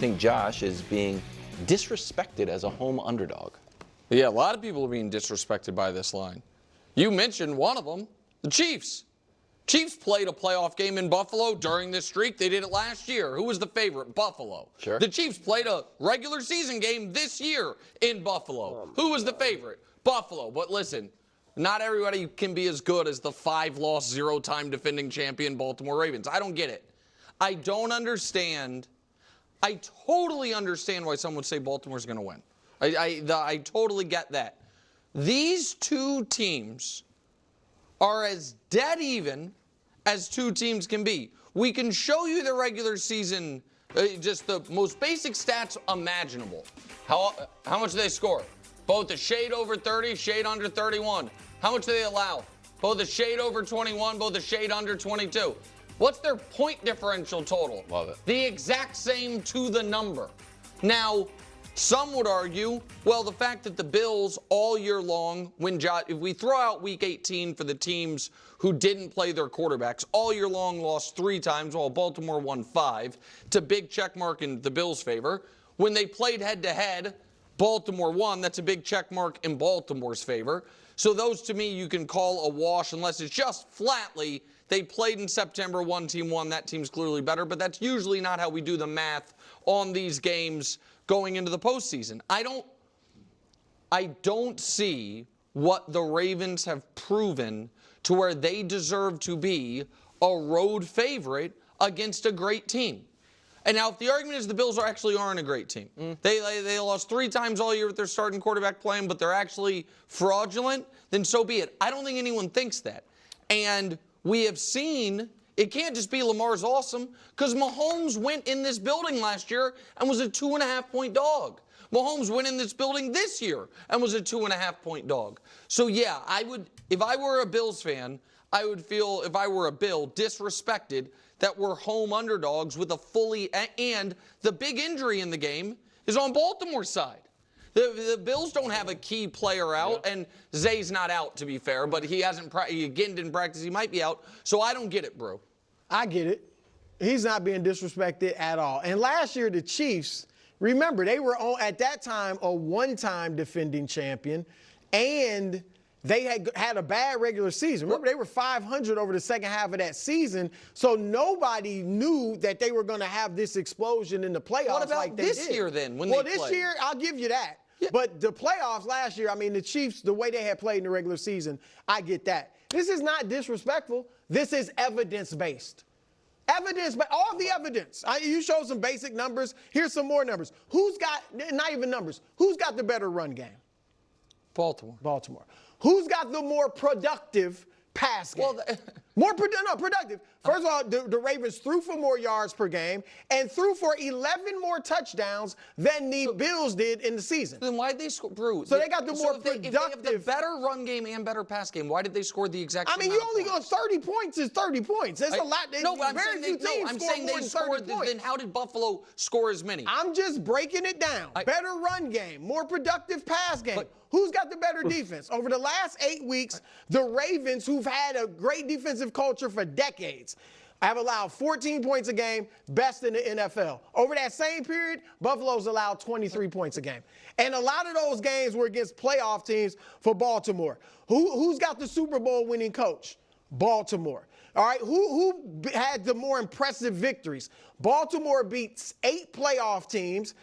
think Josh is being disrespected as a home underdog. Yeah, a lot of people are being disrespected by this line. You mentioned one of them, the Chiefs. Chiefs played a playoff game in Buffalo during this streak. They did it last year. Who was the favorite? Buffalo. Sure. The Chiefs played a regular season game this year in Buffalo. Who was the favorite? Buffalo. But listen, not everybody can be as good as the 5-loss, 0-time defending champion Baltimore Ravens. I don't get it. I don't understand. I totally understand why someone would say Baltimore's going to win. I totally get that. These two teams are as dead even as two teams can be. We can show you the regular season, just the most basic stats imaginable. How much do they score? Both a shade over 30, shade under 31. How much do they allow? Both a shade over 21, both a shade under 22. What's their point differential total? Love it. The exact same to the number. Now, some would argue, well, the fact that the Bills all year long, if we throw out Week 18 for the teams who didn't play their quarterbacks, all year long lost 3 times while Baltimore won 5, to big check mark in the Bills' favor. When they played head-to-head, Baltimore won. That's a big check mark in Baltimore's favor. So those, to me, you can call a wash unless it's just flatly they played in September, one team won, that team's clearly better. But that's usually not how we do the math on these games going into the postseason. I don't see what the Ravens have proven to where they deserve to be a road favorite against a great team. And now if the argument is the Bills aren't a great team. They lost 3 times all year with their starting quarterback playing, but they're actually fraudulent, then so be it. I don't think anyone thinks that. And we have seen it can't just be Lamar's awesome, because Mahomes went in this building last year and was a 2.5-point dog. Mahomes went in this building this year and was a 2.5-point dog. So yeah, if I were a Bills fan, I would feel, if I were a Bill, disrespected that we're home underdogs with and the big injury in the game is on Baltimore's side. The Bills don't have a key player out, and Zay's not out, to be fair, but he again didn't practice. He might be out. So I don't get it, bro. I get it. He's not being disrespected at all. And last year, the Chiefs, remember, they were at that time a 1-time defending champion, and they had a bad regular season. Remember, they were 500 over the second half of that season, so nobody knew that they were going to have this explosion in the playoffs. What about like they this did. year then? This year, I'll give you that. Yeah. But the playoffs last year, I mean, the Chiefs, the way they had played in the regular season, I get that. This is not disrespectful. This is evidence-based. All the evidence. You showed some basic numbers. Here's some more numbers. Not even numbers. Who's got the better run game? Baltimore. Who's got the more productive pass game? Productive. First of all, the Ravens threw for more yards per game and threw for 11 more touchdowns than the Bills did in the season. Then why did they score? Brew? So they got the more productive. If they have the better run game and better pass game, why did they score the exact same you only go 30 points is 30 points. That's a lot. I'm saying they scored. Then how did Buffalo score as many? I'm just breaking it down. Better run game, more productive pass game. Who's got the better defense? Over the last 8 weeks, the Ravens, who've had a great defensive culture for decades, have allowed 14 points a game, best in the NFL. Over that same period, Buffalo's allowed 23 points a game. And a lot of those games were against playoff teams for Baltimore. Who's got the Super Bowl winning coach? Baltimore. All right, who had the more impressive victories? Baltimore beats 8 playoff teams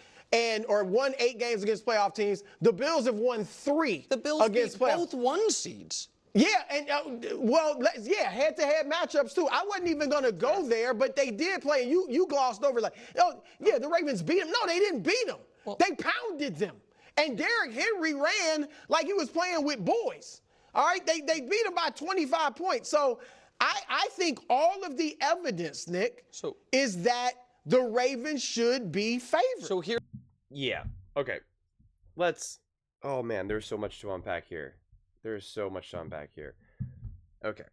or won 8 games against playoff teams. The Bills have won 3 the Bills against beat both 1 seeds. Yeah, and head-to-head matchups too. I wasn't even going to go there, but they did play. And you glossed over the Ravens beat them. No, they didn't beat them. Well, they pounded them. And Derrick Henry ran like he was playing with boys. All right, they beat him by 25 points. So I think all of the evidence, Nick, is that the Ravens should be favored. Yeah. Okay. Oh, man, there's so much to unpack here. Okay.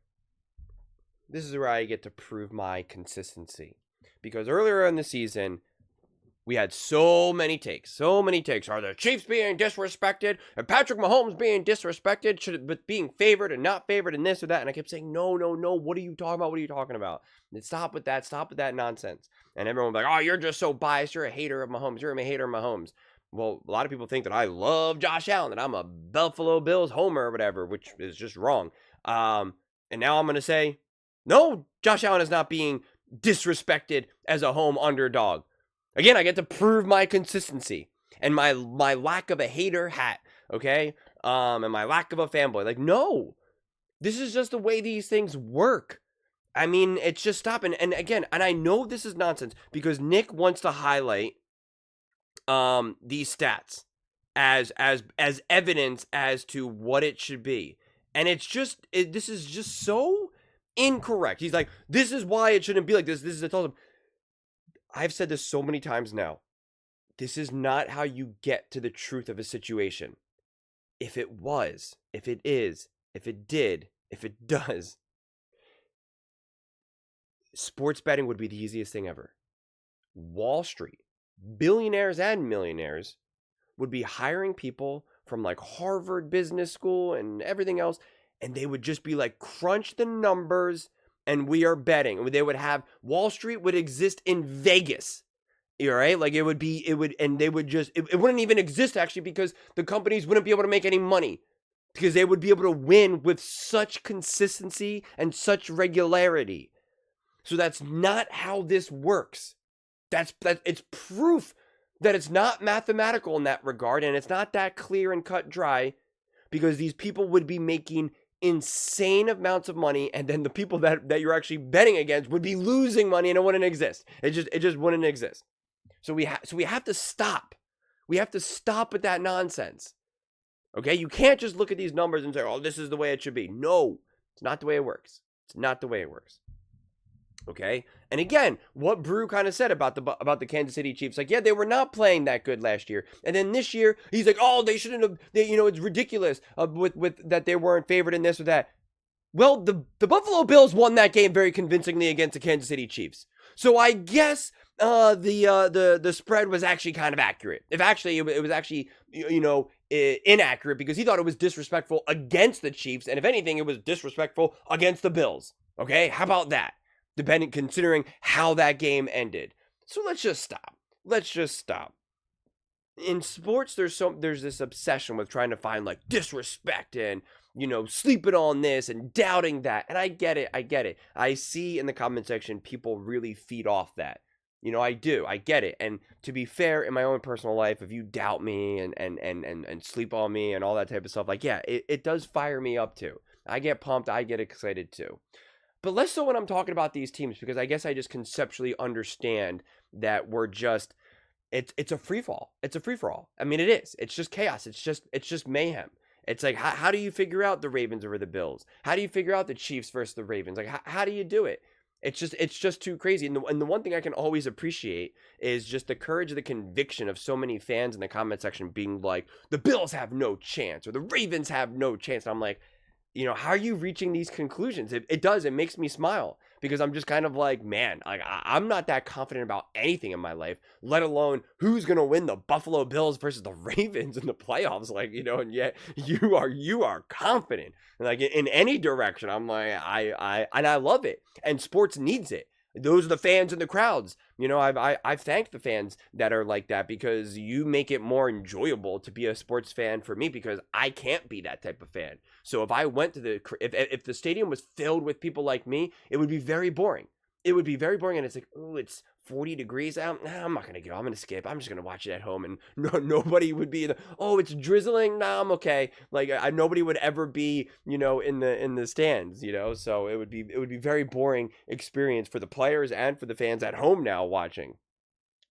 This is where I get to prove my consistency. Because earlier in the season, We had so many takes. Are the Chiefs being disrespected? And Patrick Mahomes being disrespected? Should it being favored and not favored and this or that? And I kept saying, no. What are you talking about? What are you talking about? And stop with that. Stop with that nonsense. And everyone was like, oh, you're just so biased. You're a hater of Mahomes. You're a hater of Mahomes. Well, a lot of people think that I love Josh Allen, that I'm a Buffalo Bills homer or whatever, which is just wrong. And now I'm going to say, no, Josh Allen is not being disrespected as a home underdog. Again, I get to prove my consistency and my lack of a hater hat, okay? And my lack of a fanboy. Like, no, this is just the way these things work. I mean, it's just stop. And again, and I know this is nonsense because Nick wants to highlight these stats as evidence as to what it should be. And it's just, this is just so incorrect. He's like, this is why it shouldn't be like this. This is, I told him, I've said this so many times now. This is not how you get to the truth of a situation. If it was, if it is, if it did, if it does, sports betting would be the easiest thing ever. Wall Street, billionaires and millionaires would be hiring people from like Harvard Business School and everything else, and they would just be like, crunch the numbers, and we are betting. They would have, Wall Street would exist in Vegas. All right? Like it would, and they would just, it wouldn't even exist actually because the companies wouldn't be able to make any money because they would be able to win with such consistency and such regularity. So that's not how this works. It's proof that it's not mathematical in that regard, and it's not that clear and cut dry because these people would be making insane amounts of money, and then the people that you're actually betting against would be losing money, and it wouldn't exist. It just wouldn't exist. So we have to stop. We have to stop with that nonsense. Okay, you can't just look at these numbers and say, "Oh, this is the way it should be." No, it's not the way it works. It's not the way it works. Okay, and again, what Brew kind of said about the Kansas City Chiefs, like, yeah, they were not playing that good last year, and then this year he's like, oh, they shouldn't have. It's ridiculous with that they weren't favored in this or that. Well, the Buffalo Bills won that game very convincingly against the Kansas City Chiefs, so I guess the spread was actually kind of accurate. If actually it was actually inaccurate because he thought it was disrespectful against the Chiefs, and if anything, it was disrespectful against the Bills. Okay, how about that? Considering how that game ended. So let's just stop. In sports, there's this obsession with trying to find like disrespect and, sleeping on this and doubting that. And I get it. I see in the comment section people really feed off that. I do. I get it. And to be fair, in my own personal life, if you doubt me and sleep on me and all that type of stuff, like, yeah, it does fire me up too. I get pumped. I get excited too. But less so when I'm talking about these teams, because I guess I just conceptually understand that it's a free fall. It's a free for all. I mean, it is. It's just chaos. It's just mayhem. It's like, how do you figure out the Ravens over the Bills? How do you figure out the Chiefs versus the Ravens? Like, how do you do it? It's just too crazy. And the one thing I can always appreciate is just the courage and the conviction of so many fans in the comment section being like, the Bills have no chance or the Ravens have no chance. And I'm like, how are you reaching these conclusions? It makes me smile because I'm just kind of like, man, like I'm not that confident about anything in my life, let alone who's going to win the Buffalo Bills versus the Ravens in the playoffs. Like, and yet you are confident. Like in any direction. I'm like, I love it. And sports needs it. Those are the fans and the crowds. I've thanked the fans that are like that because you make it more enjoyable to be a sports fan for me because I can't be that type of fan. So if I went to if the stadium was filled with people like me, it would be very boring. It would be very boring, and it's like, oh, it's 40 degrees out. Nah, I'm not gonna go. I'm gonna skip. I'm just gonna watch it at home, and nobody would be. Oh, it's drizzling. Nah, I'm okay. Like nobody would ever be, in the stands. So it would be very boring experience for the players and for the fans at home now watching.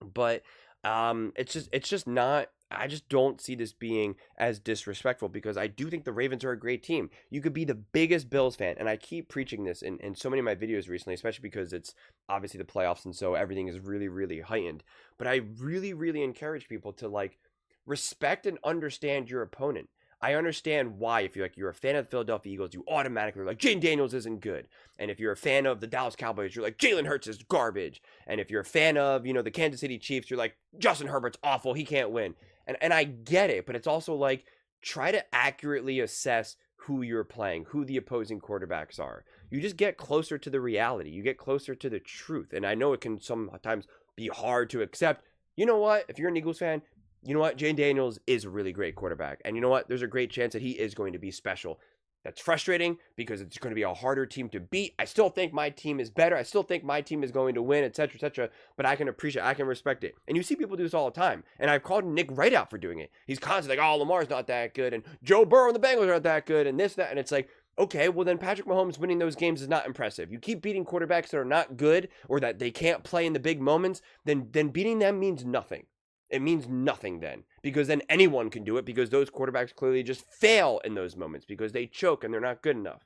But it's just not. I just don't see this being as disrespectful because I do think the Ravens are a great team. You could be the biggest Bills fan, and I keep preaching this in so many of my videos recently, especially because it's obviously the playoffs, and so everything is really, really heightened. But I really, really encourage people to, like, respect and understand your opponent. I understand why, if you're a fan of the Philadelphia Eagles, you automatically are like, Jane Daniels isn't good. And if you're a fan of the Dallas Cowboys, you're like, Jalen Hurts is garbage. And if you're a fan of, the Kansas City Chiefs, you're like, Justin Herbert's awful. He can't win. And I get it, but it's also like, try to accurately assess who you're playing, who the opposing quarterbacks are. You just get closer to the reality. You get closer to the truth. And I know it can sometimes be hard to accept. You know what? If you're an Eagles fan, you know what? Jane Daniels is a really great quarterback. And you know what? There's a great chance that he is going to be special. That's frustrating because it's going to be a harder team to beat. I still think my team is better. I still think my team is going to win, etc., etc. But I can appreciate, I can respect it. And you see people do this all the time. And I've called Nick Wright out for doing it. He's constantly like, oh, Lamar's not that good. And Joe Burrow and the Bengals aren't that good. And this, that. And it's like, okay, well then Patrick Mahomes winning those games is not impressive. You keep beating quarterbacks that are not good or that they can't play in the big moments, then beating them means nothing. It means nothing then, because then anyone can do it, because those quarterbacks clearly just fail in those moments because they choke and they're not good enough.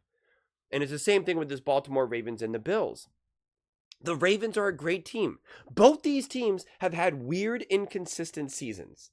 And it's the same thing with this Baltimore Ravens and the Bills. The Ravens are a great team. Both these teams have had weird, inconsistent seasons,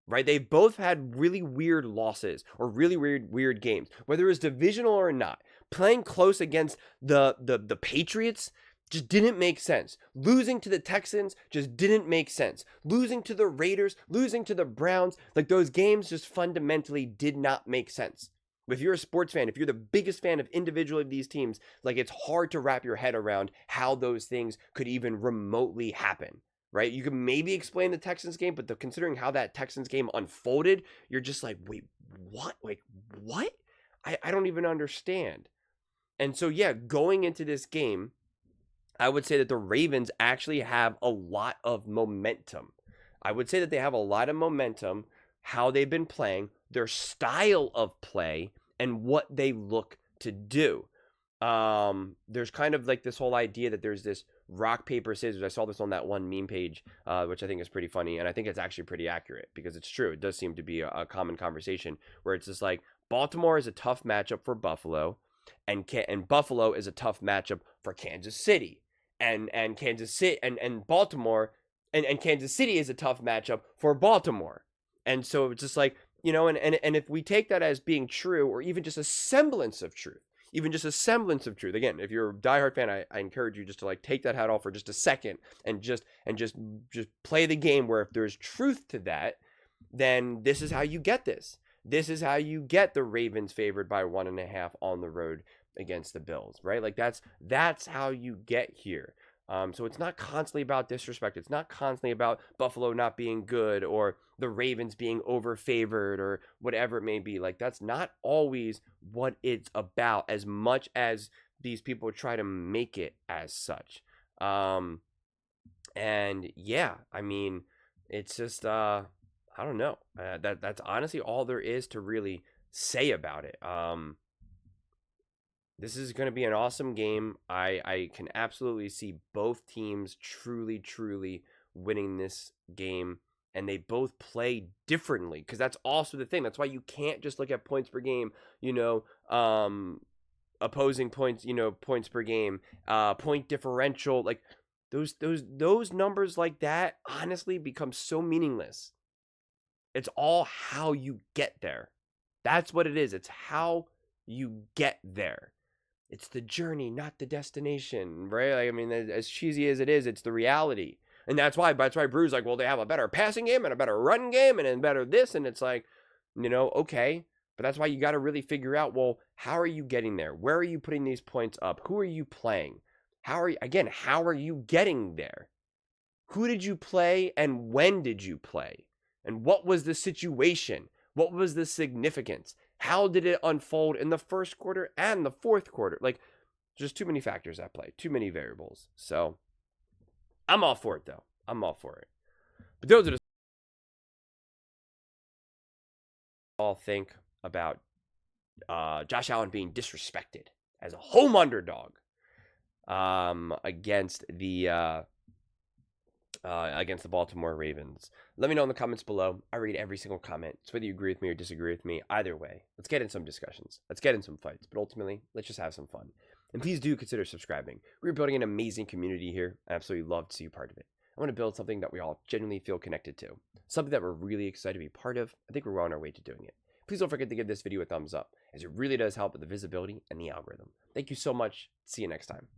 right? They've both had really weird losses or really weird games, whether it's divisional or not. Playing close against the Patriots just didn't make sense. Losing to the Texans just didn't make sense. Losing to the Raiders, losing to the Browns, like those games just fundamentally did not make sense. If you're a sports fan, if you're the biggest fan of individually of these teams, like it's hard to wrap your head around how those things could even remotely happen, right? You can maybe explain the Texans game, but considering how that Texans game unfolded, you're just like, wait, what? Like, what? I don't even understand. And so, yeah, going into this game, I would say that the Ravens actually have a lot of momentum. I would say that they have a lot of momentum, how they've been playing, their style of play, and what they look to do. There's kind of like this whole idea that there's this rock, paper, scissors. I saw this on that one meme page, which I think is pretty funny. And I think it's actually pretty accurate because it's true. It does seem to be a common conversation where it's just like Baltimore is a tough matchup for Buffalo, and Buffalo is a tough matchup for Kansas City. And Kansas City and Baltimore and Kansas City is a tough matchup for Baltimore. And so it's just like, and if we take that as being true, or even just a semblance of truth, again, if you're a diehard fan, I encourage you just to like take that hat off for just a second and just play the game where if there's truth to that, then this is how you get this. This is how you get the Ravens favored by 1.5 on the road against the Bills, right? Like that's how you get here. So it's not constantly about disrespect. It's not constantly about Buffalo not being good or the Ravens being overfavored or whatever it may be. Like that's not always what it's about, as much as these people try to make it as such. And yeah, I mean, it's just I don't know. That's honestly all there is to really say about it. This is going to be an awesome game. I can absolutely see both teams truly winning this game, and they both play differently, because that's also the thing. That's why you can't just look at points per game, opposing points, points per game, point differential, like those numbers like that honestly become so meaningless. It's all how you get there. That's what it is. It's how you get there. It's the journey, not the destination, right? Like, I mean, as cheesy as it is, it's the reality. And that's why Brew's like, well, they have a better passing game and a better run game and a better this. And it's like, okay. But that's why you got to really figure out, well, how are you getting there? Where are you putting these points up? Who are you playing? How are you getting there? Who did you play and when did you play? And what was the situation? What was the significance? How did it unfold in the first quarter and the fourth quarter? Like, just too many factors at play, too many variables. So, I'm all for it, though. I'm all for it. But those are the all think about Josh Allen being disrespected as a home underdog against the Baltimore Ravens. Let me know in the comments below. I read every single comment. So whether you agree with me or disagree with me, either way, let's get in some discussions. Let's get in some fights. But ultimately, let's just have some fun. And please do consider subscribing. We're building an amazing community here. I absolutely love to see you part of it. I want to build something that we all genuinely feel connected to. Something that we're really excited to be part of. I think we're well on our way to doing it. please don't forget to give this video a thumbs up, as it really does help with the visibility and the algorithm. Thank you so much. See you next time.